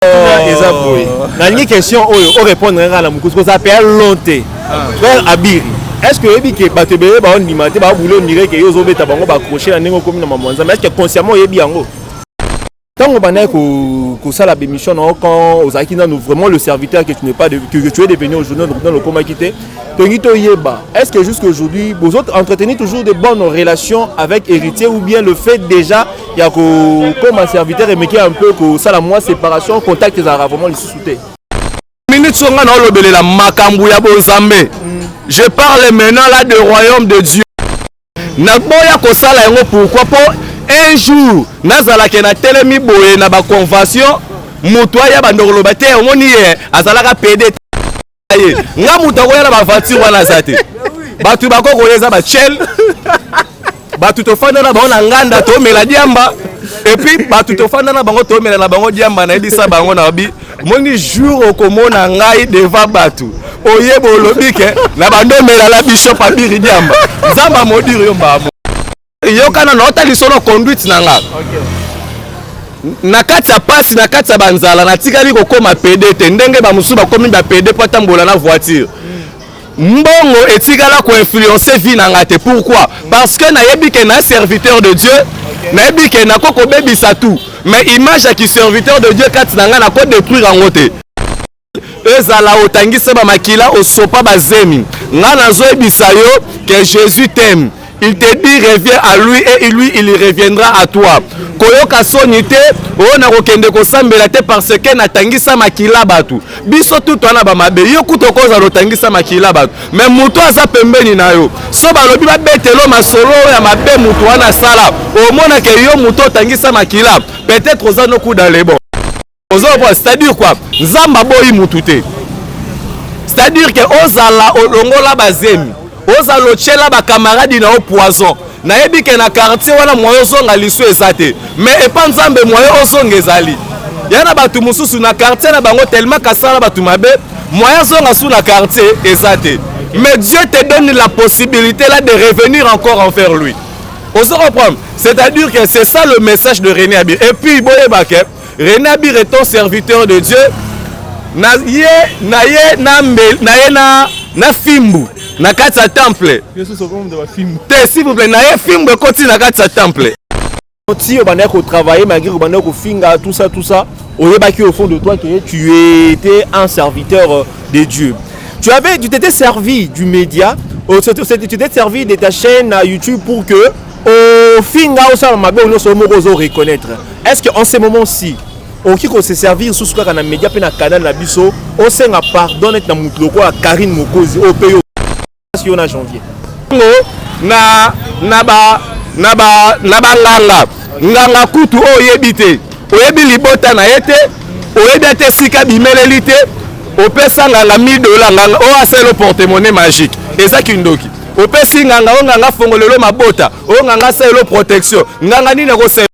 Une question au répondre à la moukou, ça fait longtemps. Frère Abiri, est-ce que vous que Batebele va alimenter, va vouloir dire que vous avez accroché la négo comme dans Mamouanza, mais est-ce que consciemment vous bien haut? Tant que ça la bémission, quand vous avez vraiment le serviteur que tu n'es pas que tu es devenu aujourd'hui dans le coma quitté, est-ce que jusqu'aujourd'hui vous entretenez toujours de bonnes relations avec héritier ou bien le fait déjà il y a comme un serviteur et mais un peu que ça la moi séparation contact les arabes vraiment les sous-soutés. Je parle maintenant là du royaume de Dieu. Pourquoi pas un jour nazala ke na telemi boye na ba convention muto ya bandolo bate omoni azalaka PD nga muto ko ya ba voiture wana zate batu bako koleza ba chel batu to fanda na bango nganda to mela diamba et puis batu to fanda na bango to mela na bango diamba na ebisa bango na bi moni jour okomona ngai devant batu oyebo lobike na bando mela la bishop abiri diamba nzamba modiri yo mbabo yokana nota lisono conduite nanga nakati ya pasi nakati ya banzala natikali kokoma PD te ndenge ba musu ba komi ba PD po tambola na voiture mbongo etikala ko influencer vie nanga te. Pourquoi? Parce que nayebi ke na serviteur de Dieu nayebi ke na koko bebisa tout mais image ya ki serviteur de Dieu kati nanga na ko détruire en te ezala otangisa ba makila osopa bazemi nga nazo ebisa yo que Jésus t'aime. Il te dit reviens à lui et lui il reviendra à toi. Koyoka sonité on a kokende ko sambela te parce que natangisa makila batu. Biso tout wana ba mabe yo kutoko za lotangisa makila batu. Mais muto asa pembeni na yo. So ba lobi ba betelo masolo ya mabe muto wana sala. Au mona ke yo muto tangisa makila. Peut-être oza no coup dans les bons. C'est-à-dire quoi? Nzamba boyi mutute. C'est-à-dire que ozala olongola bazemi. Oza lochela ba camarade na au poison na yebi ke na quartier wana moyo zonga liso ezate mais epa nzambe moyo osonga ezali yana batu mususu na quartier na bango tellement kasala batu mabe moyo zonga sous na quartier ezate mais Dieu te donne la possibilité là de revenir encore envers lui. On se reprend, c'est-à-dire que c'est ça le message de René Abir. Et puis boye bake René Abir est ton serviteur de Dieu na fimbu na kati ya temple. S'il vous plaît, na ye fimbu koti na kati ya temple. Si on va travailler malgré qu'on finga tout ça, on est au fond de toi que tu étais un serviteur de Dieu. Tu t'étais servi du média, tu t'étais servi de ta chaîne YouTube pour que au finga au sein mabe on se reconnaître. Est-ce qu'en ce moment-ci on qui se servir sous ce qu'on a média pe na canal na biso on senga pardon et na mutloko à Karine Mokozi au pays si on a janvier na nganga kutu oyebite oyebi libota na yete oyebi ate sika bimelelite opesa nganga $1000 nganga o aselo porte-monnaie magique ezaki ndoki opesi nganga o nganga fongolelo mabota o nganga selo protection nganga nini ko se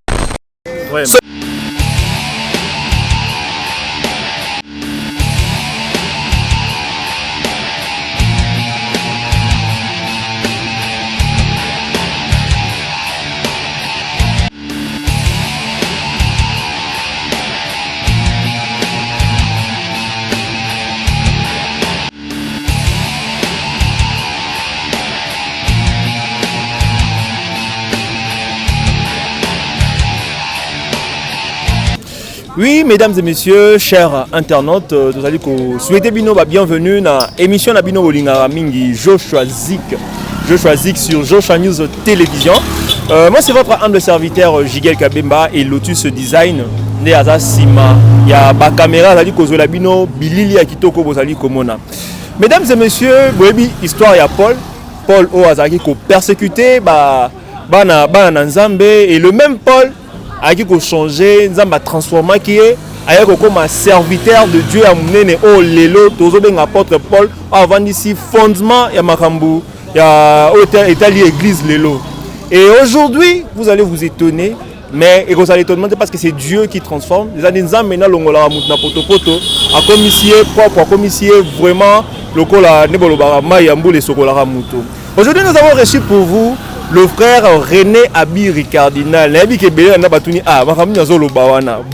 Oui, mesdames et messieurs, chers internautes, nous allons souhaiter bienvenue dans l'émission de Bolingara Mingi Joshua Zik sur Joshua News Télévision. Moi, c'est votre humble serviteur Jigel Kabemba et Lotus Design. Il y a la caméra, Bilili Akitoko Bozali Komona. Mesdames et messieurs, histoire ya Paul Oazaki qui persécuté Bana Nzambe et le même Paul a changé, Nzamba transformé qui est comme un serviteur de Dieu à mener au lelo, tozo ben apôtre Paul avant ici fondement ya makambu ya Italie église lelo. Et aujourd'hui, vous allez vous étonner, mais vous allez étonner parce que c'est Dieu qui transforme. Les années maintenant longola mutna poto a commissionné propre, a commissionné vraiment lokola nebolo barama yambo les sokola muto. Aujourd'hui, nous avons reçu pour vous le frère René Abiri Cardinal.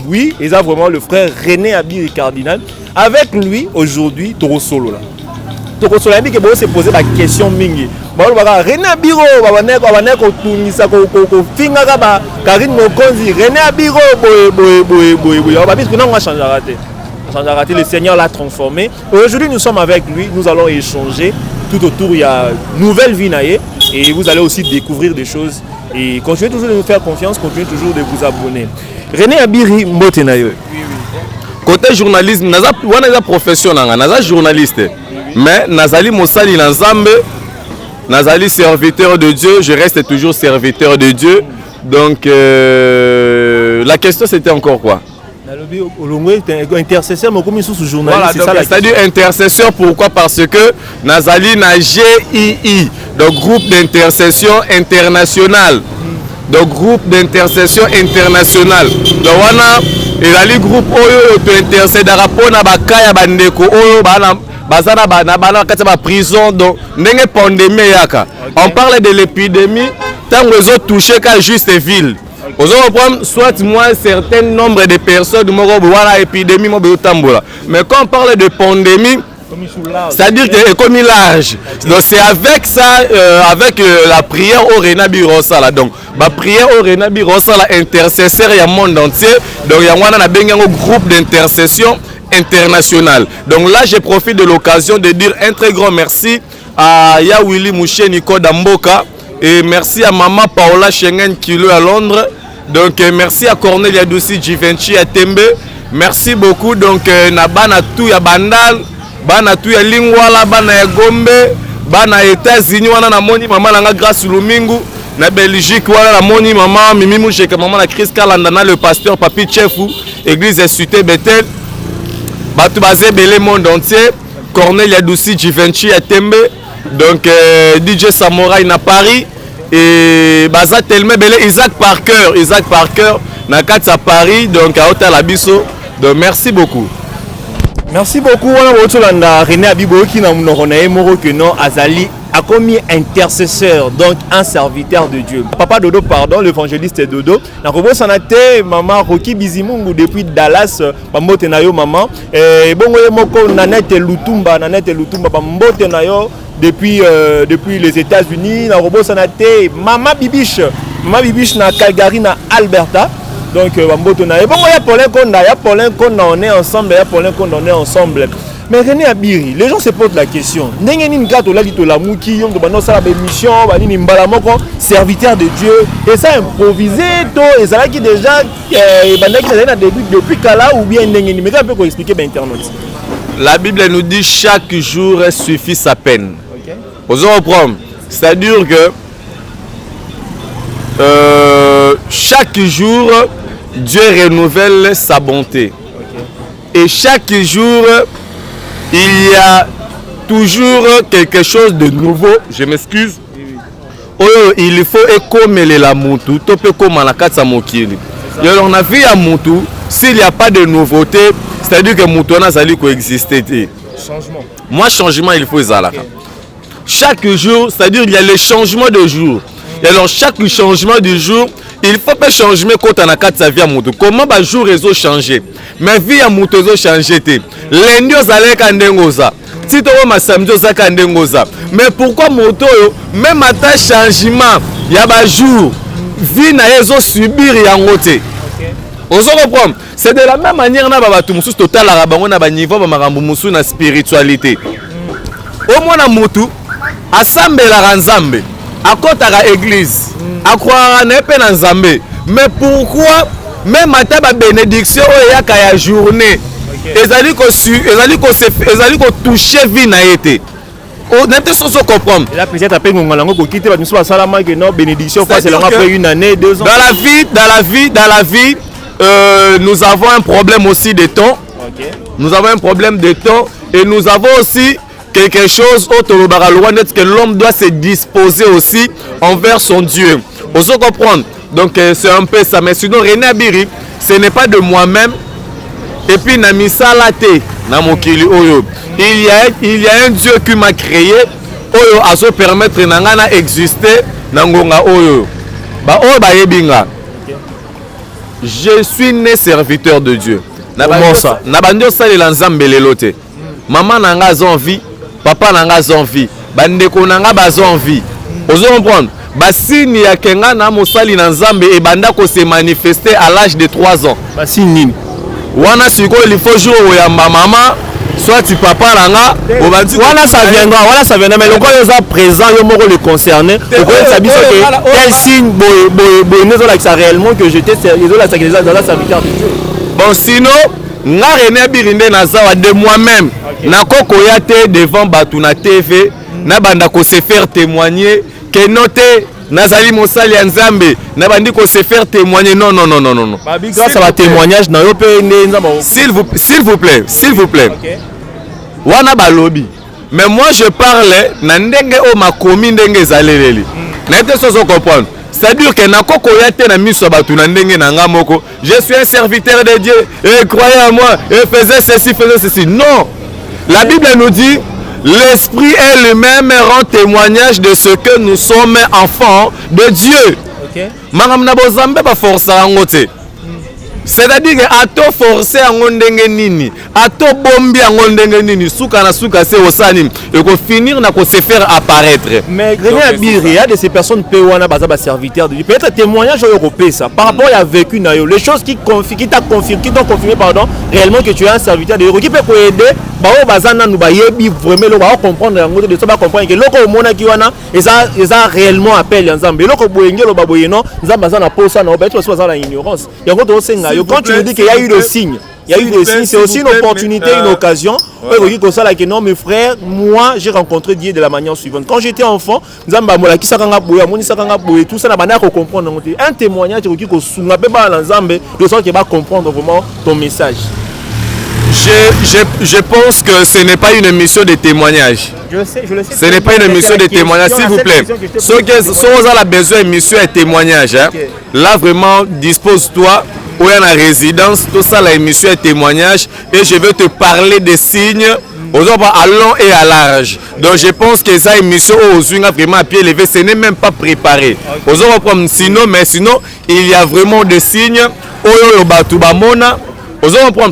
Oui, il a vraiment le frère René Abiri Cardinal. Avec lui, aujourd'hui, Toro Solo là. Toro Solo, il s'est posé la question mingi. René Abiro, Karine Mokonzi, René Abiro, le Seigneur l'a transformé. Aujourd'hui, nous sommes avec lui, nous allons échanger. Tout autour, il y a une nouvelle vie naïe et vous allez aussi découvrir des choses. Et continuez toujours de nous faire confiance, continuez toujours de vous abonner. René Abiri Mbotenayo. Côté journalisme, naza profession naza journaliste. Mais nazali mosali na Nzambe, nazali serviteur de Dieu, je reste toujours serviteur de Dieu. Donc la question c'était encore quoi? Intercesseur, voilà, c'est-à-dire intercesseur, pourquoi? Parce que Nazali na GII, donc groupe d'intercession international. Donc groupe d'intercession international. Donc voilà, et la groupe Oyo to intercède rapport na bakaya bandeko Oyo bana bazana bana kati ba prison donc ndenge pandémie yaka. On parle de l'épidémie tant que les autres touchés qu'à juste ville. Soit moins un certain nombre de personnes, voilà épidémie, mais quand on parle de pandémie, c'est-à-dire que c'est comme l'âge. Donc c'est avec ça, avec la prière au René Abiri Sala. Donc la prière au René Abiri Sala, intercesseur il y a monde entier. Donc il y a un groupe d'intercession international. Donc là je profite de l'occasion de dire un très grand merci à Yawili Mouché Nico Damboka. Et merci à maman Paola Schengen qui est à Londres. Donc merci à Cornelia Doussi Givenchy à Tembe. Merci beaucoup. Donc Nabana tout ya Bandal, Bana tout ya Lingwala, Bana ya Gombe, Bana États-Unis, wana na moni maman langa grâce Lumingu, na Belgique wana na moni maman Mimi Moucheka, maman la Chris Kalandana, le pasteur Papi Chefu, église Suité Bethel. Batu basé belé monde entier. Cornelia Doussi Givenchy à Tembe. Donc DJ Samouraï na Paris. Et Baza tellement belé Isaac Parker na Katsa Paris, donc à Hôtel Abisso. Donc merci beaucoup. Merci beaucoup. On a René Abibo qui n'a que non Azali a commis intercesseur, donc un serviteur de Dieu. Papa Dodo, pardon, l'évangéliste Dodo. Na robo sanate maman Rocky Bizimungu depuis Dallas, pambote na yo maman. Et bongo moko Nanette Lutumba pambote na yo depuis les États-Unis. Na robo sanate maman Bibiche na Calgary na Alberta. Donc pambote na yo. Bongo ya Paulin Konda, on est ensemble. Mais René Abiri, les gens se posent la question. Serviteur de Dieu, et ça improvisé, et ça qui déjà depuis Kala ou bien mais on peut expliquer l'internet. La Bible nous dit chaque jour suffit sa peine. C'est-à-dire que chaque jour Dieu renouvelle sa bonté. Et chaque jour il y a toujours quelque chose de nouveau. Je m'excuse. Il faut écomer la moutou. On a vu à moutou. S'il n'y a pas de nouveauté, c'est-à-dire que moutou n'a pas coexister. Changement. Moi, changement, il faut ça. Okay. Chaque jour, c'est-à-dire qu'il y a les changements de jour. Et alors, chaque changement du jour, il faut pas changer quand on a quatre sa vie à moutou. Comment va jour réseau changer? Mais vie à moutou réseau changer. Lundi aux allées kandengoza. Si tu as samedi aux kandengoza. Mais pourquoi moto même à ta changement, il y a un jour, vie na réseau subir et en côté. On se reprend. C'est de la même manière na baba tout musu total la rabango na ba niveau ba marambo musu na spiritualité. Au moins na moutou, assemble la Nzambe. À côté de l'église, à croire na Nzambe. Mais pourquoi même à ta bénédiction il y a journée, ils allaient toucher vie na été. On n'a pas de comprendre. Et là peut-être après on va quitter parce que salama que non bénédiction c'est après une année, 2 ans. Dans la vie, nous avons un problème aussi de temps. Okay. Nous avons un problème de temps et nous avons aussi quelque chose autre que l'homme doit se disposer aussi envers son Dieu. On se comprendre. Donc c'est un peu ça. Mais sinon René Abiri, ce n'est pas de moi-même. Et puis Namisa Late, Namokili Oyo. Il y a un Dieu qui m'a créé. Oyo a se permettre d'exister nangonga oyo ba oyo ba yebinga je suis né serviteur de Dieu na bandi osalela nzambe lelo te maman nanga aza en vie papa nanga aza en vie bandeko nanga baza en vie ozo comprendre basini ya kenga na mosali na nzambe ebanda ko se manifester à l'âge de 3 ans basini nini wana siko il faut jour oyamba mama soit tu papa nanga voilà ça viendra mais le quoi est présent yo moko le concerné le quoi ça biso que quel signe boy nezo là que ça réellement que j'étais sérieux là ça que dans la serviteur de Dieu bon sinon nga René Birinde nazawa de moi-même nakoko ya te devant batu na TV na banda ko se faire témoigner que noté nazali mosali ya nzambe na bandi ko se faire témoigner non grâce à ba témoignage na yo pe nzamba s'il vous plaît okay. Wana balobi mais moi je parle na ndenge o makomi ndenge zaleleli na ete sozo comprendre c'est-à-dire que nakoko ya te na miso batu na ndenge na nga moko je suis un serviteur de Dieu et croyez en moi et faisais ceci non la Bible nous dit l'esprit est lui-même rend témoignage de ce que nous sommes enfants de Dieu. Okay. Maramna bozambe ba force angote. C'est-à-dire que ato forcer ango ndenge nini, ato bombi ango ndenge nini, suka na suka se osani et ko finir na ko se faire apparaître. Mais René Abir, il y a de ces personnes pewana bazaba serviteurs de Dieu. Peut-être témoignage européen ça par rapport à vécu na yo, les choses qui t'a confirmé, qui t'ont confirmé réellement que tu es un serviteur de Dieu qui peut aider bao bazana nous ba yebi vraiment lo ba comprendre yango de ça ba comprendre que loko mona ki wana eza réellement appel ensemble loko boyenge lo ba boyeno nzamba za na posa na obeto so za la ignorance yango to senga yo quand tu me dis qu'il y a eu le signe c'est aussi une opportunité, une occasion. Que non, mes frères, moi j'ai rencontré Dieu de la manière suivante. Quand j'étais enfant, tout ça, un témoignage de sorte qu'il va comprendre vraiment ton message. Je pense que ce n'est pas une émission de témoignage. Je le sais. Ce n'est pas une émission de témoignage, s'il vous plaît. Ceux qui ont besoin d'émission et témoignage, là vraiment, dispose-toi. Où est la résidence, tout ça, l'émission est témoignage et je vais te parler des signes à long et à large. Donc je pense que ça émission aux vraiment à pied levé, ce n'est même pas préparé. Sinon, il y a vraiment des signes.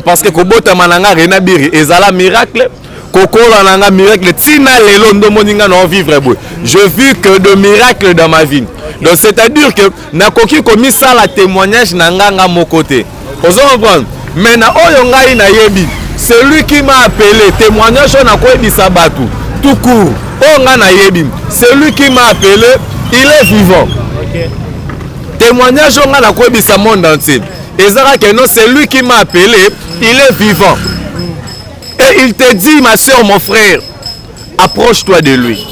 Parce que Kobota Mananga Renabiri et Zala miracle. Kokola nanga miracle. Tina Lelondo Moninga non vivre. Je vis que de miracles dans ma vie. Donc c'est-à-dire que nakoki komi ça la témoignage nanga mon côté. Vous comprenez? Mais na oyongai na yebi, celui qui m'a appelé témoignage na ko ebisa batu tout court. Onga na yebi, celui qui m'a appelé, il est vivant. OK. Témoignage onga na ko ebisa monde entier. Ezara que non, celui qui m'a appelé, il est vivant. Et il te dit ma soeur, mon frère, approche-toi de lui.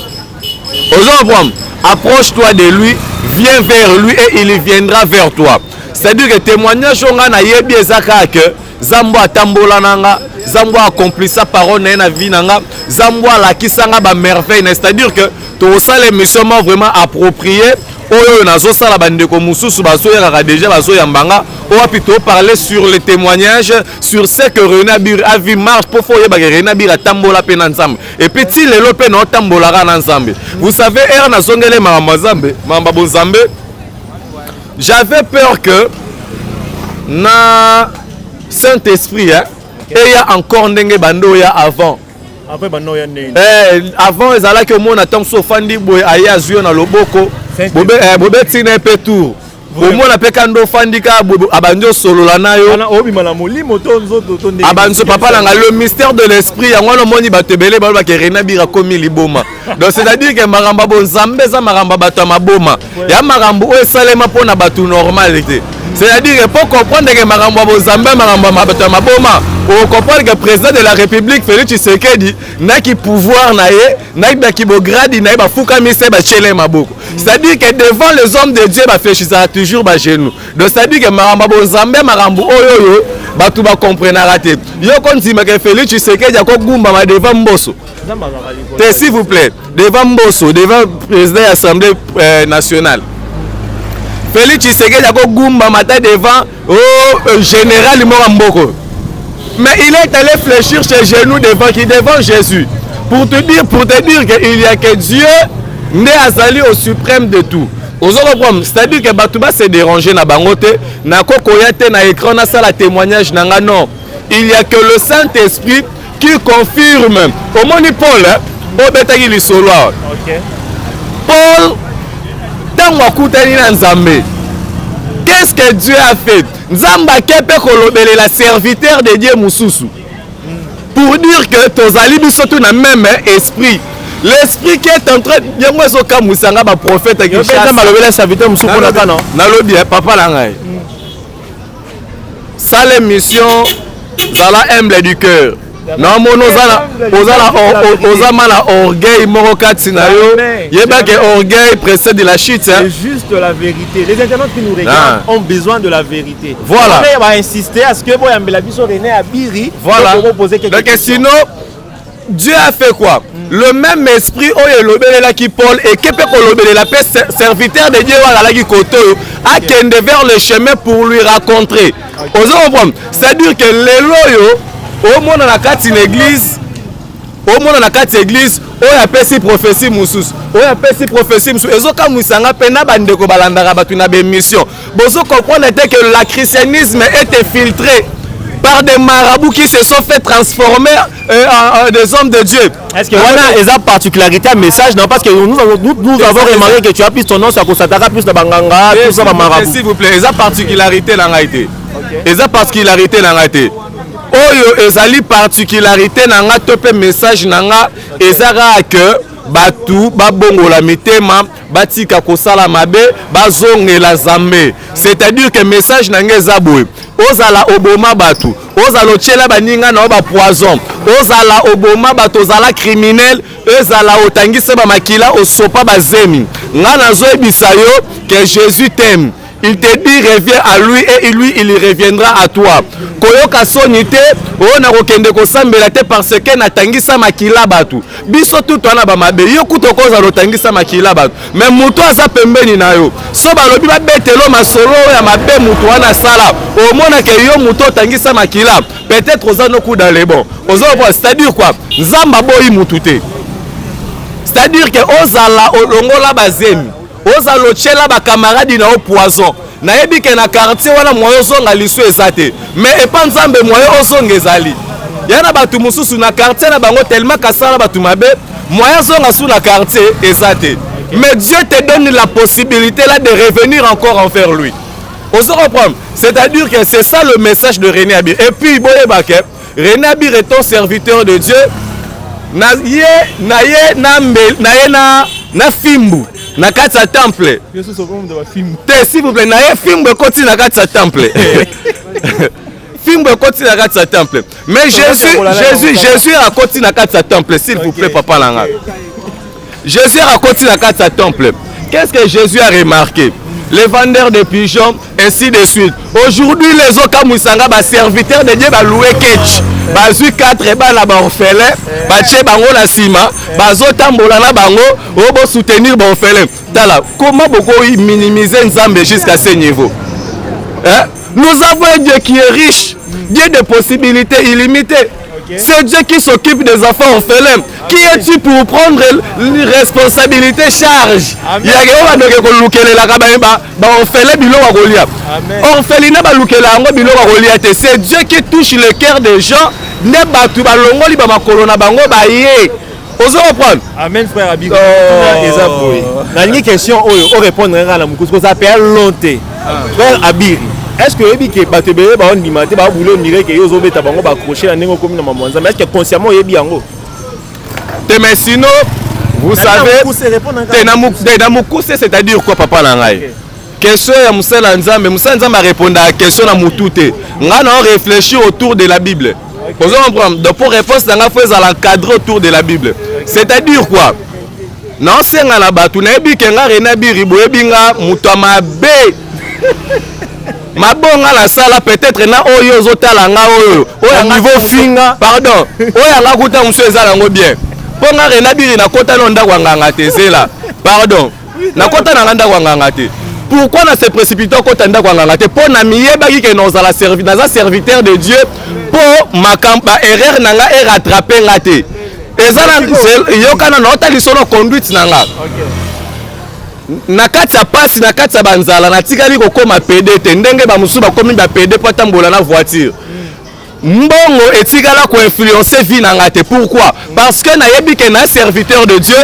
Vous comprenez? Approche-toi de lui, viens vers lui et il viendra vers toi. C'est-à-dire que témoignage on a yebi ezaka que Zambo atambola nanga, Zambo accompli sa parole na vie nanga, Zambo la kisanga ba merveille, c'est-à-dire que tout ça les missions vraiment approprié. Oyo nazo sala bandeko mususu baso ya déjà baso ya mbanga, on va plutôt parler sur les témoignages sur ce que René Abir a vu marche pour foyer ba René Abir atambola pe ensemble. Et petit lelo pe no tambola ra ensemble. Vous savez er na songele mama Zambe, mama Bonzambe. J'avais peur que na Saint-Esprit et il y a encore ndenge bando ya avant. Après bando ya ndenge. Avant ezala que mon attend sofandi boy aya zuyo na loboko. Bobe tina pe tour. Omona pe kando fandika abanjo solo la nayo. Ana obima la molimo to nzoto to ndenge. Abanzo papa langa le mystère de l'esprit yango no moni batebele ba ke René Abir komi liboma. Donc c'est-à-dire que maramba bonzambe za maramba bato maboma. Ya marambo o esalema pona batu normalité. C'est-à-dire que pour comprendre que marambo bonzambe maramba bato maboma, on comprend que le président de la République Félix Tshisekedi n'a qui pouvoir naé, n'a qui bo grade n'a ba fuka mise ba chele maboko. C'est-à-dire que devant les hommes de Dieu ba féchisa toujours ba genou. Donc c'est-à-dire que maramba bonzambe marambo oyoyo batu ba comprendre raté. Yo konzima que Félix Tshisekedi a ko gumba ma devant Mbosso. S'il vous plaît, devant Mbosso, devant le président de l'Assemblée nationale. Félix Tshisekedi a gumba mata devant au général Mboko. Mais il est allé fléchir ses genoux devant Jésus. Pour te dire qu'il y a que Dieu n'est azali au suprême de tout. C'est-à-dire que Batouba s'est dérangé na bangote, na kokoyate na écran na ça la témoignage nanga non. Il y a que le Saint-Esprit qui confirme. Au moni Paul, au betaki li solo. OK. Paul tango akutani na Nzambe. Qu'est-ce que Dieu a fait? Nzamba kepe kolobele la serviteur de Dieu mususu. Pour dire que tozali biso tout na même esprit. L'esprit qui est en train de yango ezoka musanga ba prophète qui chasse. Nzamba lobele serviteur mususu pour la non. Na lobi papa la ngai. Ça les missions zala humble du cœur. Non mono ozala la orgueil morokati na yo. Yeba que orgueil précède la chute. C'est juste la vérité. Les internautes qui nous regardent ont besoin de la vérité. Voilà. On va insister à ce que boyambela biso René Abiri voilà. Donc sinon Dieu a fait quoi? Le même esprit là qui Paul et qui peut la paix serviteur de Dieu là qui koto a kende vers le chemin pour lui rencontrer. C'est-à-dire que les loyaux au monde na kati l'église oyo apesi prophétie mususu oyo apesi prophétie mususu ezoka musanga pena bandeko balandaka batu na bémission bozo comprendre que le christianisme est filtré par des marabouts qui se sont fait transformer en des hommes de Dieu. Est-ce que voilà esa particularité message non parce que nous avons remarqué que tu as plus ton nom ça kosataka plus de banganga tout ça ba marabout. S'il vous plaît, esa particularité na ngaité. Esa particularité na ngaité. Oyo ezali particularité nanga tope message nanga ezara que batu babongola mitema batika kosala mabe bazongela Nzambe. C'est-à-dire que message nanga ezaboye ozala oboma batu ozala otiela baninga na ba poison ozala oboma batu ozala criminel ezala otangisa ba makila osopa bazemi nga nazoyebisa yo que Jésus t'aime. Il te dit reviens à lui et lui il reviendra à toi. Koyoka sonité on a rokende kosambela te parce que natangisa makila batu. Biso tout wana ba mabe yo kutoko za lotangisa makila batu. Mais muto asa pembeni na yo. So balobi ba betelo masolo ya mabe muto wana sala. Au mona ke yo muto tangisa makila. Peut-être oza no coup dans les bons. C'est-à-dire quoi? Nzamba boyi mutute. C'est-à-dire que ozala olongola bazemi. Oza lochela ba camarade na au poison na yebi ke na quartier wana moyo songa liso esate mais epa Nzambe moyo osonga ezali yana batu mususu na quartier na bango tellement kasala batu mabe moyo songa sous la quartier esate mais Dieu te donne la possibilité là de revenir encore envers lui. On se reprend, c'est-à-dire que c'est ça le message de René Abir. Et puis boyebake René Abir est un serviteur de Dieu na fimbu na kati ya temple. S'il vous plaît, na ye fimbu koti na kati ya temple. Fimbu koti na kati ya temple. Mais Jésus a koti na kati ya temple, s'il vous plaît papa langa. Jésus a koti na kati ya temple. Qu'est-ce que Jésus a remarqué? Les vendeurs de pigeons, ainsi de suite. Aujourd'hui, les Okamusanga, les serviteurs de Dieu, ils louent ketch. Ils ont 4 balles à l'orphelin, ils ont bango la cima, ils ont tambola na bango, ils ont soutenir l'orphelin. Comment beaucoup minimiser Nzambe jusqu'à ce niveau? Hein? Nous avons un Dieu qui est riche, Dieu de possibilités illimitées. C'est Dieu qui s'occupe des enfants orphelins. Qui es-tu pour prendre les responsabilités, charge? Il y a des gens qui ont c'est Dieu qui touche le cœur des gens. Amen frère Abig. La question on répondre à la moukou, ça s'appelle longtemps. Frère Abig. Est-ce que que batebele ba on limité ba boulot nire que yo zo beta bango ba accrocher na ndenge comme na mamanza mais est-ce que consciemment yebi yango? Mais sinon vous savez c'est-à-dire quoi papa na ngai? Question ya musala nzambe a répondre à la question na mutute. Nga na réfléchir autour de la Bible. Posons un problème. Donc pour réponse na nga faut l'encadrer autour de la Bible. C'est-à-dire quoi? Non c'est nga na batu na yebi ke nga René Abir boyebi nga mutama be. Mabonga la sala peut-être na oyo zotala nga oyo niveau finga pardon oyo nga kuta muso ezala ngo bien ponga René Abir na kota londa kwanganga tezela pardon na kota na landa kwanganga te pourquoi na se précipiter kota nda kwanganga te po na miyeba ki ke nos la serviteur de Dieu po makamba erreur nanga e rattraper nga te ezala yokana na otali solo conduite nanga nakati ya pasi nakati ya banzala natikali kokoma PD te ndenge bamusu bakomi ba PD po tambola na voiture mbongo etikala ko influencer vie na ngate. Pourquoi? Parce que nayebi ke na serviteur de Dieu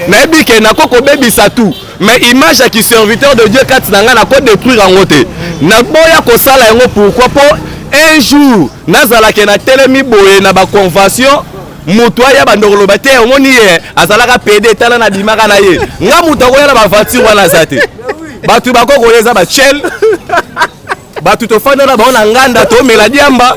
nayebi ke na koko bebisa tout mais image qui serviteur de Dieu kati na nga na ko détruire en te na boya ko sala yango. Pourquoi? Pour un jour nazala ke na telemi boye na ba convention mutu aya bandokolo bate omoni ye azalaka PD tala na bimaka na ye nga mutu akoya na ba voiture wana zate batu bakoko yeza ba chel batu tofanda na bango na nganda to mela diamba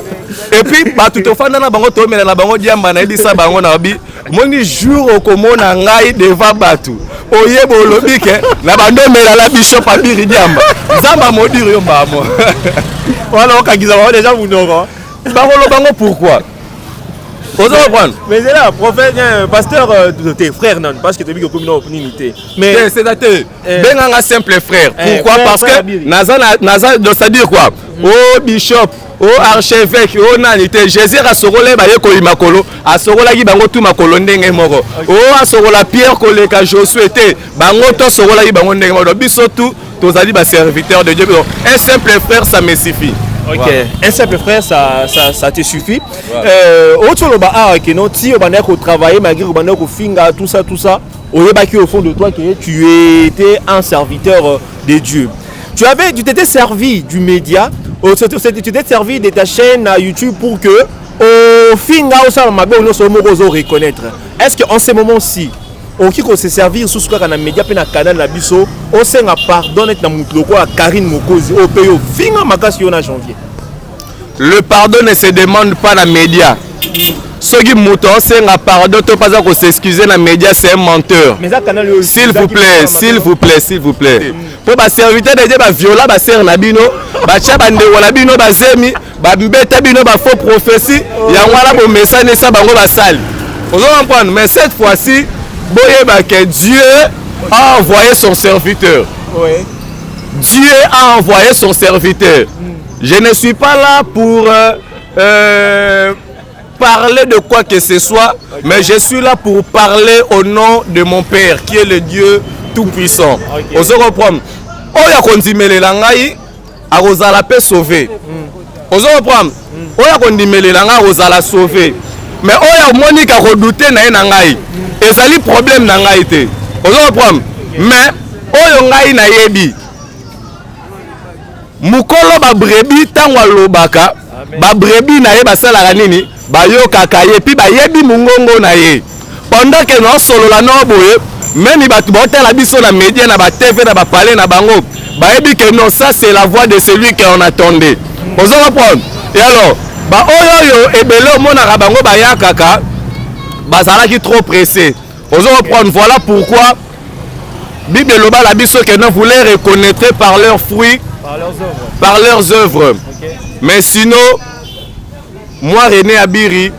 et puis batu tofanda na bango to mela na bango diamba na ebisa bango na bi moni jour okomona ngai devant batu oyebo olobike na bando mela la bishop abiri diamba zamba modiri yo mbamo voilà okagiza ba déjà munoko bango bango. Pourquoi? Mais c'est là, prophète, pasteur de tes frères, non, parce que tu as vu que comme une opportunité. Mais c'est ben un simple frère. Pourquoi? Parce que Naza, ça dire quoi? Oh bishop, oh archevêque, oh nanité, Jésus a sorolé ba yeko imakolo, a sorola gi bango tu makolo ndenge moko. Oh a sorola Pierre koleka Josué te, bango to sorola gi bango ndenge moko. Biso tout, tozali ba serviteur de Dieu. Un simple frère ça me suffit. Ok, voilà. Un simple frère, ça te suffit. Autre chose, si on travailler malgré qu'on finga tout ça, au fond de toi que tu étais un serviteur de Dieu. Tu t'étais servi du média, tu t'étais servi de ta chaîne YouTube pour que au finga au sein de reconnaître. Est-ce qu'en ce moment-ci, on qui se servir sous ce qu'on a média pe na canal na biso on senga pardonner na mutloko à Karine Mokozi au payo finga makasi on a janvier. Le pardon ne se demande pas na média. Ceux qui mouton senga pardon to pas à s'excuser na média c'est un menteur. S'il vous plaît. Pour ba serviteur de Dieu ba viola ba ser na bino ba cha bande wala bino ba zemi ba mbeta bino ba faux prophétie ya ngwala bo message ça bango ba sali. Vous comprenez? Mais cette fois-ci que Dieu a envoyé son serviteur. Oui. Dieu a envoyé son serviteur. Je ne suis pas là pour parler de quoi que ce soit, mais je suis là pour parler au nom de mon Père, qui est le Dieu Tout-Puissant. On se reprend. Oya kondimele langai, arozala pe sauver. On se reprend. Oya kondimele langai, arozala sauver. Mais oya monika redouter na ngai. Ezali problème na ngai te. Ozo problème. Mais oyo ngai na yebi. Mukolo ba brebi tangwa lobaka, ba brebi na ye basala nini? Ba yoka kaye pi ba yebi mungongo na ye. Pendant que no solo la no boye, même batu botela biso na média na ba TV na ba parler na bango. Ba yebi que non ça c'est la voix de celui qu'on attendait. Ozo problème. Et alors, ba oyo ebele mona bango ba yakaka. Bazala qui trop pressé. Osons reprendre. Voilà pourquoi Bible Loba la biso que nous voulons reconnaître par leurs fruits, par leurs œuvres. Okay. Mais sinon, moi René Abiri,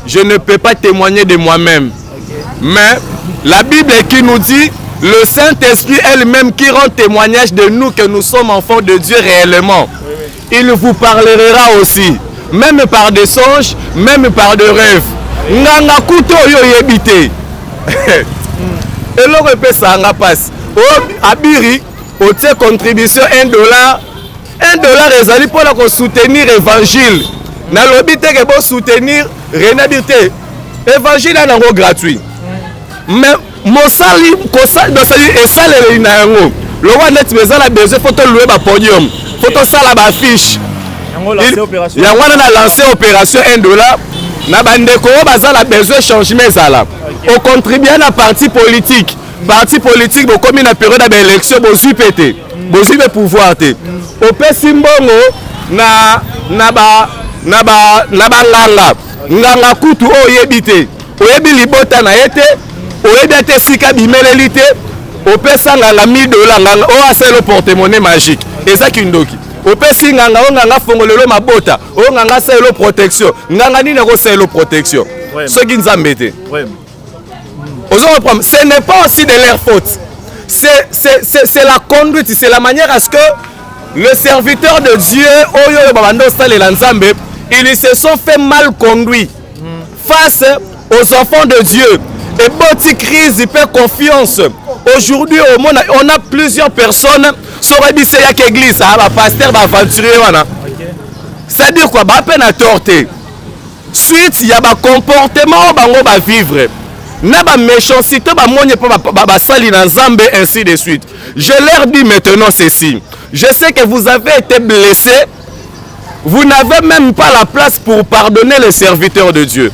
je ne peux pas témoigner de moi-même. Okay. Mais la Bible qui nous dit, le Saint-Esprit elle-même qui rend témoignage de nous que nous sommes enfants de Dieu réellement. Oui. Il vous parlera aussi, même par des songes, même par des rêves. Nganga kuto yo yebite. Et l'on repère ça en passe. Abiri, au tiers contribution $1. $1 ezali pour la soutenir l'évangile. Na lobite que bon soutenir renabilité. Évangile est nango gratuit. Mais mon sali et salaire na yango. Le roi net besoin la besoin photo louer ba podium. Photo sala ba fiche. Yango na lancer opération $1. Na bandeko bazala besoin changement zala. Au contribuer à parti politique. Parti politique bo comme na période d'élection bo pété. Bo be pouvoir té. Au pesimbongo na nganga. Nganga kutu o yebité. O yebi libota na yete. O yebi te sika bimelelité. O pesa nganga $1000 nganga o aselo porte-monnaie magique. Eza kindoki. Opesi nganga nganga fongolelo mabota o nganga selo protection nganga nini ko selo protection ce qui nous embête. Ce n'est pas aussi de leur faute, c'est la conduite, c'est la manière à ce que le serviteur de Dieu oyo babando sale la nzambe ils se sont fait mal conduits face aux enfants de Dieu et boti crise hyper confiance Aujourd'hui, on a plusieurs personnes sur la église, pasteur, aventurier. C'est-à-dire quoi? Peine à torter. Suite, il y a un comportement qui va vivre. Na ba méchanceté ba monye ba sali na nzambe ainsi de suite. Je leur dis maintenant ceci. Je sais que vous avez été blessés. Vous n'avez même pas la place pour pardonner les serviteurs de Dieu.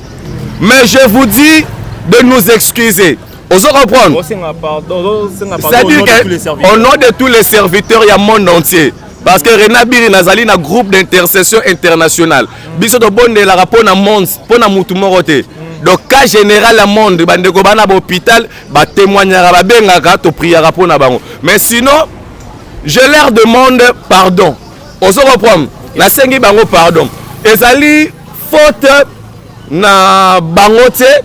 Mais je vous dis de nous excuser. Osons reprendre. C'est-à-dire qu'au nom de tous les serviteurs, il y a le monde entier. Parce que Rena Biri Nazali na groupe d'intercession internationale. Biso de bonne la rapport na monde pour na mutu morote. Donc cas général la monde bandeko bana ba hôpital ba témoignera ba bengaka to priera pour na bango. Mais sinon je leur demande pardon. Osons reprendre. La sengi bango pardon. Ezali faute na bangote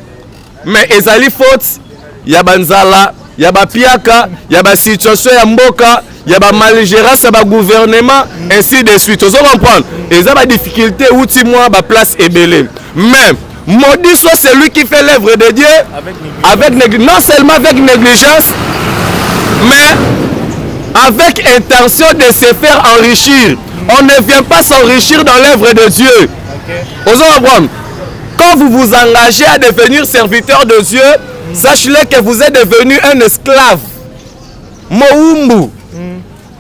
mais ezali faute ya banzala, ya ba piaka, ya ba situation ya mboka, ya ba malgérance ya ba gouvernement ainsi de suite. Osons comprendre. Eza ba difficulté outi moi ba place ebele. Mais maudit soit celui qui fait l'œuvre de Dieu non seulement avec négligence, mais avec intention de se faire enrichir. On ne vient pas s'enrichir dans l'œuvre de Dieu. Osons comprendre. Quand vous vous engagez à devenir serviteur de Dieu, sachez que vous êtes devenu un esclave. Moumbu.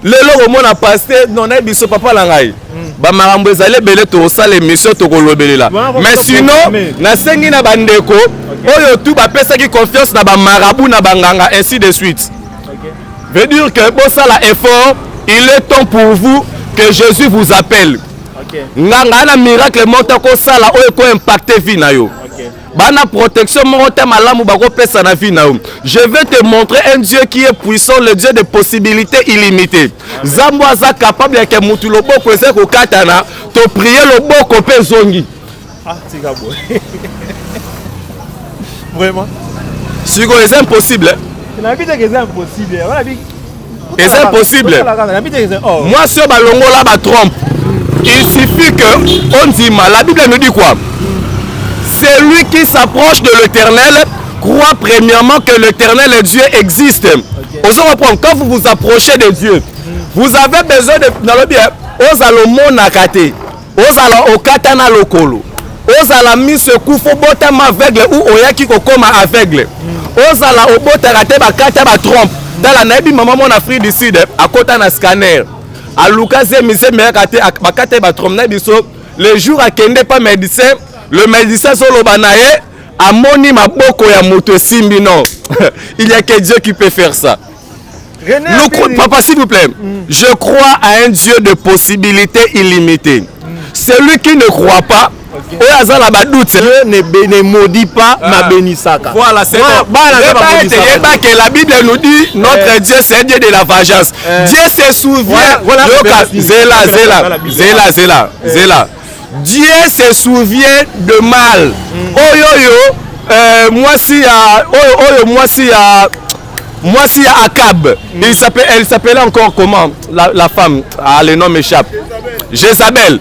Le logo mon a passé non est biso papa langai. Ba marambo ezale belé to sala émission to kolobelela. Mais sinon na sengi na bandeko oyo tout ba pesa ki confiance na ba marabout na banganga ainsi de suite. Veut dire que bon ça la effort, il est temps pour vous que Jésus vous appelle. Nganga na miracle monta ko sala oyo ko impacter vie na yo. Bana protection monta malamu bako pesa na vie na yo. Je vais te montrer un Dieu qui est puissant, le Dieu de possibilités illimitées. Zambo aza capable ya ke mutu loboko eze ko katana to prier loboko pe zongi. Ah, c'est gabo. Vraiment. C'est impossible. C'est impossible. C'est impossible. Moi sur balongo là ba trompe. Il suffit que on dit mal. La Bible nous dit quoi? Celui qui s'approche de l'Éternel croit premièrement que l'Éternel et Dieu existe. Osons reprendre. Quand vous vous approchez de Dieu, vous avez besoin de dans le bien. Osalomo nakate. Osalo okatana lokolo. Osala mise kufo botam aveugle ou oyaki kokoma aveugle. Osala obota raté ba kata ba trompe. Dans la nabi maman mon Afrique du Sud à côté na scanner. À Lucas mise merakate ba kata ba trompe na biso. Le jour à kende pas médecin, le médecin solo banaye amoni maboko ya moto simbi non. Il y a que Dieu qui peut faire ça. Nous, papa s'il vous plaît, je crois à un Dieu de possibilités illimitées. Celui qui ne croit pas, Dieu ne maudit pas, ma bénissaka. Voilà, c'est bon. La Bible nous dit, notre Dieu c'est un Dieu de la vengeance. Dieu se souvient. Zéla. Dieu se souvient de mal. Moi si à Akab, elle s'appelait encore comment la femme, le nom m'échappe. Jézabel.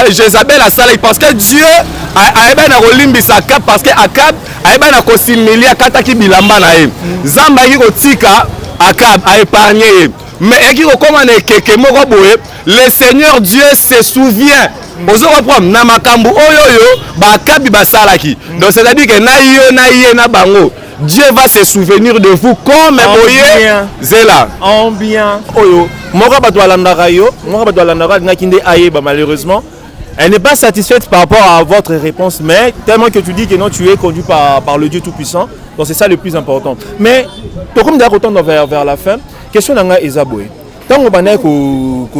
Jézabel a salé parce que Dieu a eben na kolimbisa Akab parce que Akab a eben na kosimilia kataki bilamba na ye. Zamba ki kotika Akab a épargné. Mais eki kokoma na keke moko boye, le Seigneur Dieu se souvient. Ozo reprendre na makambu oyoyo ba Akab ba salaki. Donc c'est-à-dire que na yo na ye na bango. Dieu va se souvenir de vous comme Moïse Zéla. En bien. Oyo. Malheureusement, elle n'est pas satisfaite par rapport à votre réponse, mais tellement que tu dis que non, tu es conduit par le Dieu Tout-Puissant. Donc c'est ça le plus important. Mais, comme d'ailleurs, vers la fin, question d'Anga Ezaboué. Tant qu'on a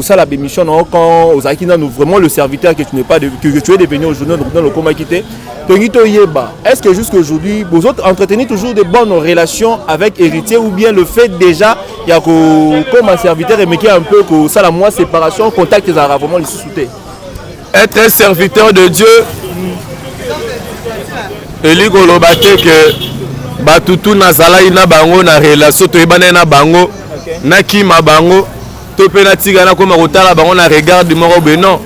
ça la bémission, quand aux Akina nous vraiment le serviteur que tu n'es pas que tu es devenu aujourd'hui dans le coma quitté, est-ce que jusqu'à aujourd'hui vous autres entretenez toujours de bonnes relations avec héritiers ou bien le fait déjà il y a comme un serviteur et mais qui a un peu que ça la moi séparation contact les arabes vraiment les sous-soutés. Être un serviteur de Dieu, Eli Golobate que batutu nazala ina bango na relation to ebana na bango na kima bango to pe na tigana comme rotala bango na regard du moro non.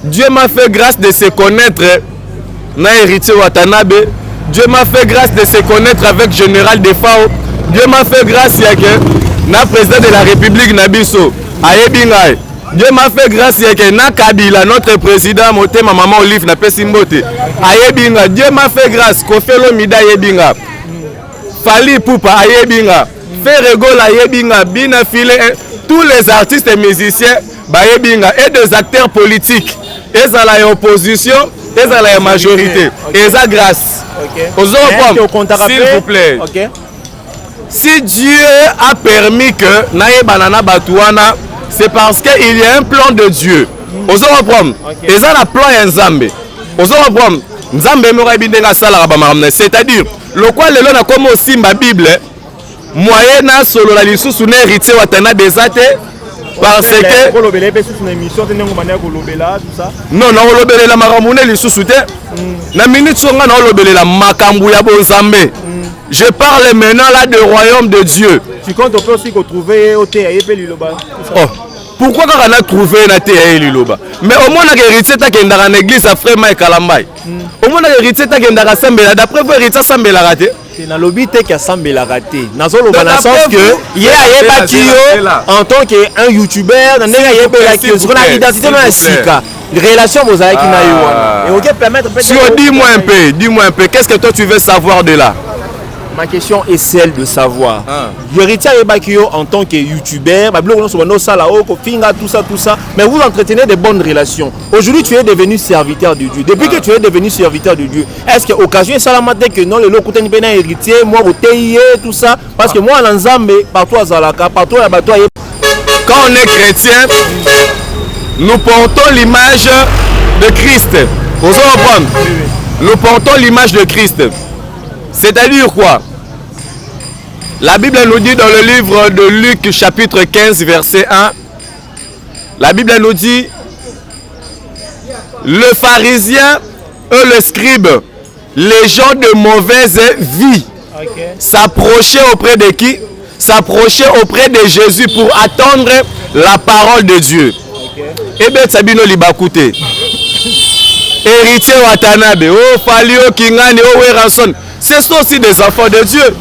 Dieu m'a fait grâce de se connaître na héritier Watanabe. Dieu m'a fait grâce de se connaître avec Général Defao. Dieu m'a fait grâce na président de la République Nabiso. Ayebingai. Dieu m'a fait grâce na Kabila, notre président Motema Maman Olive na Pesimbote. Ayebinga. Dieu m'a fait grâce. Kofelo Mida Ayebinga. Fali Poupa Ayebinga. Ferregol Ayebinga. Bina File. Tous les artistes et musiciens Ayebinga et des acteurs politiques. Ils ont la opposition, ils ont la majorité. Ils ont grâce. S'il vous plaît. Si Dieu a permis que Naye Banana Batouana, c'est parce qu'il y a un plan de Dieu. Ils ont un plan et un Nzambe. Ils ont c'est-à-dire, le quoi le a comme aussi ma Bible, moyenne solo la lisusu na héritier watana des athées. Parce que non, non, la maramune les sous-soutés. La minute songa na la makambu ya bonzambe. Je parle maintenant là du royaume de Dieu. Tu comptes aussi trouver au TAEP Liloba. Pourquoi quand on a trouvé na TAEP Liloba? Mais au moins la héritier ta kenda dans l'église à frère Mike Kalambai. Au moins la héritier ta kenda dans Sambela. D'après vous héritier Sambela raté. C'est dans lobby que Sambela raté. Nazolo dans le sens que il y a Bakio en tant qu'un youtubeur dans une identité na sika. Relation vous avez qui na yo. Et OK permettre peut-être. Dis-moi un peu, qu'est-ce que toi tu veux savoir de là? Ma question est celle de savoir. Héritier Bakio en tant que youtubeur, tout ça, mais vous entretenez de bonnes relations. Aujourd'hui, tu es devenu serviteur de Dieu. Depuis que tu es devenu serviteur de Dieu, est-ce que l'occasion est salamate que non, le loco t'es un héritier, moi au TIE, tout ça, parce que moi en Nzambe, partout à Zalaka, partout à Batoye. Quand on est chrétien, nous portons l'image de Christ. Vous comprenez? Nous portons l'image de Christ. C'est-à-dire quoi? La Bible nous dit dans le livre de Luc chapitre 15 verset 1, la Bible nous dit, le pharisien et le scribe, les gens de mauvaise vie, s'approchaient auprès de qui? S'approchaient auprès de Jésus pour attendre la parole de Dieu. Et bien, Sabino Libakute. Héritier Watanabe, oh Falio Kingani, oh Weranson. Ce sont aussi des enfants de Dieu.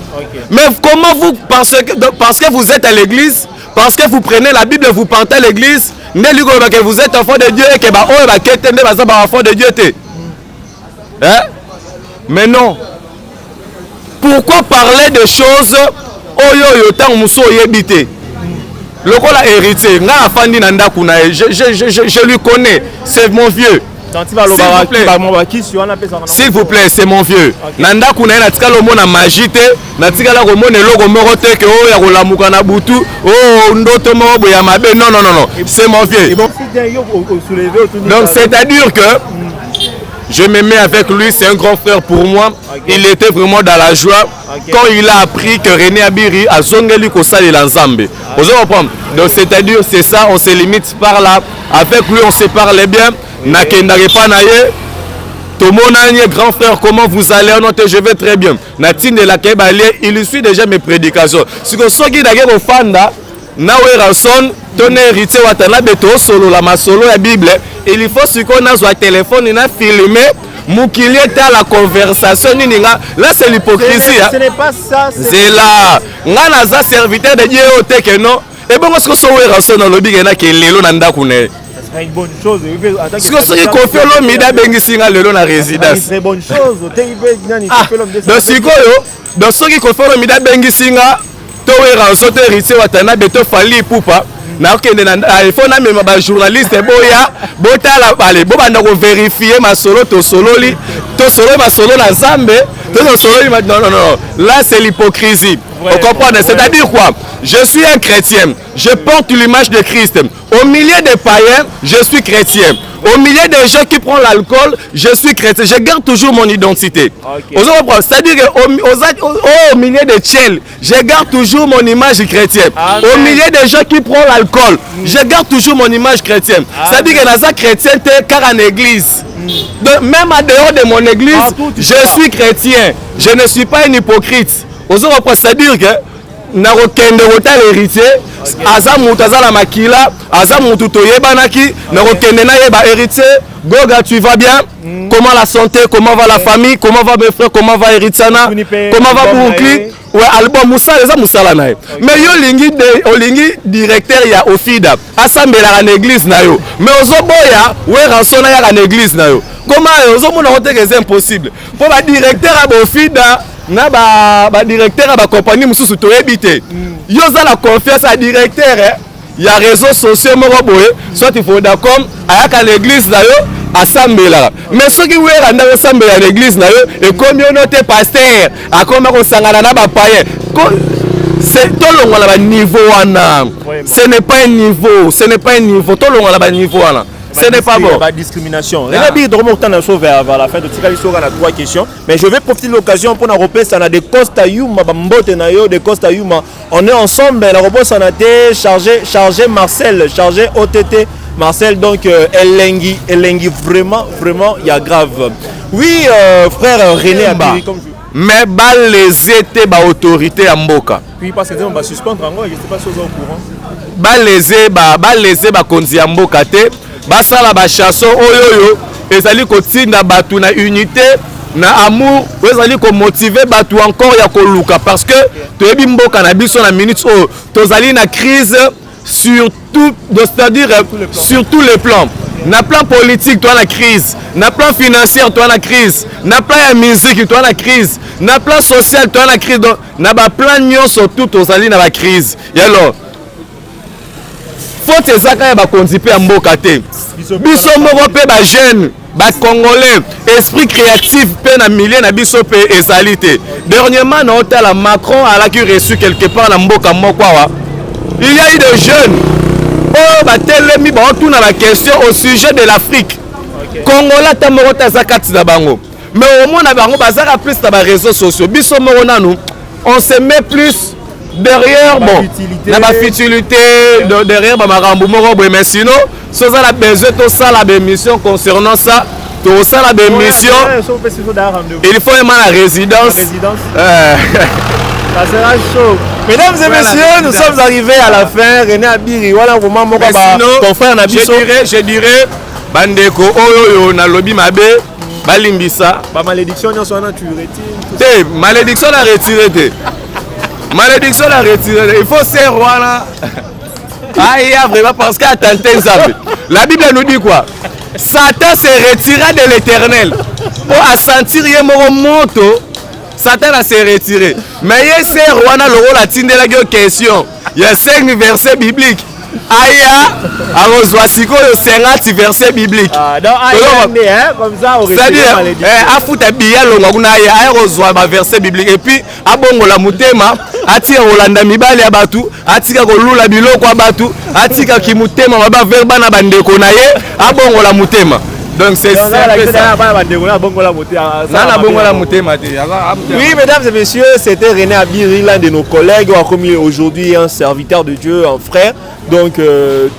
Mais comment vous pensez que parce que vous êtes à l'église, parce que vous prenez la Bible, vous partez à l'église, que vous êtes enfant de Dieu et que vous êtes enfant de Dieu. Hein? Mais non. Pourquoi parler de choses le quoi héritier, je lui connais, c'est mon vieux. S'il vous plaît, c'est mon vieux. Nanda kuna na tikala mona magite, na tikala ko mona logo moko te ke o ya ko lamuka na butu, oh ndoto mo boya mabe. Non, c'est mon vieux. Donc c'est-à-dire que je me mets avec lui, c'est un grand frère pour moi. Il était vraiment dans la joie quand il a appris que René Abiri a zongeli ko sali l'ensemble. Vous comprenez? Donc c'est-à-dire c'est ça, on se limite par là. Avec lui on se parle bien. Nakendare pas naye. Tomonanye grand frère, comment vous allez? Je vais très bien. Natine de la Kebale, il suit déjà mes prédications. Si vous soyez d'accord au fanda, nawe rason, ton héritier watana beto solo la masolo la Bible. Il faut ce qu'on a sur le téléphone, il a filmé. Moukili est à la conversation. Là c'est l'hypocrisie. Ce n'est pas ça. C'est là. Ngana za serviteur de Dieu au teke non. Et bon est-ce que so we rason dans le bigena ke lelo nanda kune. C'est une bonne chose. C'est que ce qu'on fait l'homme, il a bien ici dans la résidence. C'est une bonne chose. Dans ce qui fait l'homme, il a bien ici dans la résidence. Watana beto fali poupa. Na okende na iPhone même ba journaliste boya botala bale bo banda ko vérifier ma solo to sololi to solo ma solo na Nzambe to solo non là c'est l'hypocrisie. Vous comprenez? C'est-à-dire quoi? Je suis un chrétien, je porte l'image de Christ. Au milieu des païens, je suis chrétien. Au milieu des gens qui prennent l'alcool, je suis chrétien. Je garde toujours mon identité. C'est-à-dire qu'au milieu des tchèles, je garde toujours mon image chrétienne. Au milieu des gens qui prennent l'alcool, je garde toujours mon image chrétienne. C'est-à-dire que dans sa chrétienté, car en église, même en dehors de mon église, je suis chrétien. Je ne suis pas un hypocrite. C'est-à-dire que nakokende kotala héritier aza mutu aza na makila aza mutu toyebanaki nakokende nayeba héritier Goga, tu vas bien? Comment la santé? Comment va la famille? Comment va mes frères? Comment va Eritana? Comment va Brooklyn? Ouais, album Moussa, les Moussa nae. Mais yo lingi directeur ya Ofida. Assemblée à l'église na yo. Mais ozoboya, ouais rançon na ya l'église na yo. Comment ozo mona hote que c'est impossible. Pour ba directeur à Ofida na ba directeur à ba compagnie mususu to ebité. Yo za la confiance à directeur il y a réseaux sociaux moko boye soit il faut d'accord ayaka l'église na yo asambela mais ceux qui oué randa asambela l'église na yo et communauté pasteur akoma ko sangana na ba païen c'est tout le monde à niveau wana ce n'est pas un niveau tout le monde à niveau wana ce n'est pas bon. La discrimination. Vers la fin de trois questions. Mais je vais profiter de l'occasion pour nous repérer ça des Costa Yuma, des Costa Yuma. On est ensemble. La robot s'en a été chargé Marcel, chargé OTT Marcel. Donc Elengi, vraiment, il y a grave. Oui, frère René Abiri, comme mais bal les étés ba autorité à Mboka. Puis parce que on va suspendre encore, je sais pas si vous êtes au courant. Bal les ba konzi à Mboka te. Basala ba chanson oyoyo ezali kotinda batu na unité na amour ezali ko motiver batu encore ya koluka parce que toyebi mboka na biso na minute o tozali na crise sur tout, c'est-à-dire sur tous les plans. Na plan politique toi la crise, na plan financier toi la crise, na plan ya musique toi la crise, na plan social toi la crise, na ba plan nyonso tout tozali na ba crise. Et alors faut ezaka ba konzipe mboka te biso moko pe ba jeune ba congolais esprit créatif pe na milieu na biso pe ezali te dernièrement na hôtel Macron a reçu quelque part na mboka moko wa il y a eu des jeunes oh ba telemi ba tout na la question au sujet de l'Afrique congolais ta moko ta zakati na bango mais au moins na bango bazaka plus na ba réseaux sociaux biso moko nanu on se met plus derrière bon na ba futilité derrière ba makambo moko boy mais sinon ça a besoin de ça la émission concernant ça tout ça la émission il faut aimer la résidence ça sera chaud. Mesdames et messieurs, nous sommes arrivés à la fin. René Abiri voilà vraiment mon ton frère Nabiso je dirais bandeko oyo na lobby mabe balimbisa ba malédiction nyonso na tu retires te malédiction la retirer malédiction la retirer il faut ser roi là aïe vraiment parce qu'à tenter la Bible nous dit quoi Satan se retira de l'Éternel pour sentir yemo moto Satan a se retiré mais il ser roi na loro la tinde la question il y a 5 versets bibliques Aya arozwa sikoyo 50 versets bibliques donc aya comme ça on c'est-à-dire afuta biya longa kuna aya arozwa ba versets bibliques et puis abongola mutema atika kolanda mibali ya batu atika kolula biloko ya batu atika kimutema ba verba na bandeko na ye abongola mutema donc c'est ça. Oui, mesdames et messieurs, c'était René Abiri, l'un de nos collègues, a commis aujourd'hui un serviteur de Dieu, un frère. Donc,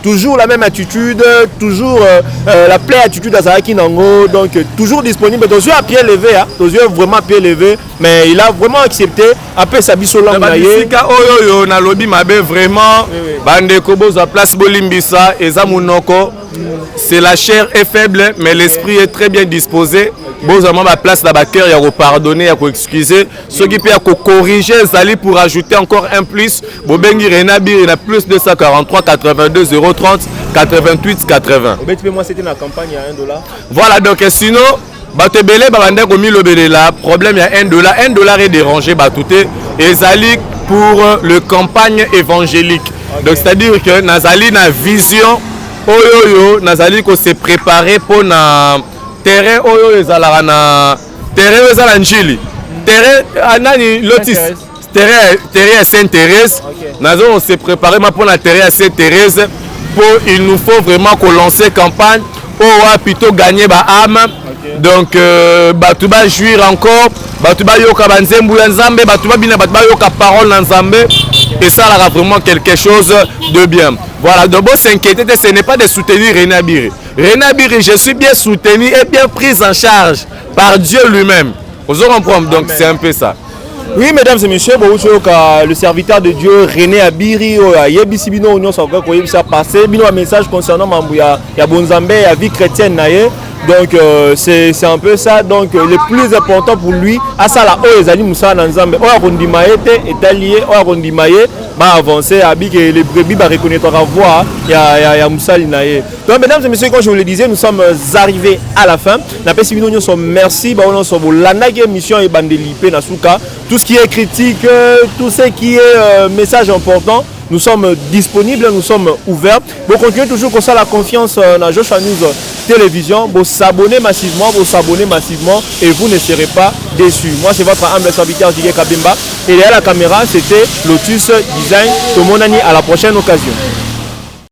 toujours la même attitude, toujours la pleine attitude d'Azaraki Nango, donc toujours disponible. Nos yeux à pied levé, hein, nos yeux vraiment à pied levé, mais il a vraiment accepté. Après Sabiso Langaye. Vraiment, Bandeko Boza Place Bolimbisa, Ezamunoko. C'est la chair est faible, mais l'esprit est très bien disposé. Bozama ma place là-bas, cœur, il y a pardonner, il y a excuser. Ceux qui peuvent corriger, Zali pour ajouter encore un plus. Bobengi Renabi, il y a plus de 143 82 030 88 80. Moi, c'était la campagne à $1. Voilà, donc sinon, Batebele, Babande, comme il le là, problème, il y a $1. $1 est dérangé, Batouté. Et Zali pour le campagne évangélique. Okay. Donc c'est-à-dire que Nazali na vision. Oyo nazali ko se préparer pour na terrain oyo ezala na terrain ezala njili terrain anani lotis terrain Sainte-Thérèse nazo on se préparer pour na terrain Sainte-Thérèse pour il nous faut vraiment qu'on lance campagne pour plutôt gagner ba âme donc batuba jouir encore batuba yoka banzembu ya nzambe batuba bina batuba yoka parole na nzambe et ça aura vraiment quelque chose de bien. Voilà, de bon s'inquiéter, ce n'est pas de soutenir René Abiri. René Abiri, je suis bien soutenu et bien pris en charge par Dieu lui-même. Vous comprenez, donc c'est un peu ça. Oui, mesdames et messieurs, le serviteur de Dieu René Abiri, Yebisibino, Union Sacrée, ça passé, un message concernant Mambuya, Bonzambe, la vie chrétienne. Donc c'est un peu ça. Donc le plus important pour lui, à ça la Ezali Moussa Nanzambe, Oyarondimaye est allié, Oyarondimaye va avancer, Abik et les brebis va reconnaître la voix, il y a Moussa Linaye. Donc mesdames et messieurs, comme je vous le disais, nous sommes arrivés à la fin. Nous sommes merci, nous sommes la mission et Bandelipe Nasuka. Tout ce qui est critique, tout ce qui est message important, nous sommes disponibles, nous sommes ouverts. Vous continuez toujours comme ça la confiance dans Joshua News Télévision. Vous s'abonnez massivement et vous ne serez pas déçus. Moi, c'est votre humble serviteur Didier Kabimba. Et derrière la caméra, c'était Lotus Design. Tout le monde à la prochaine occasion.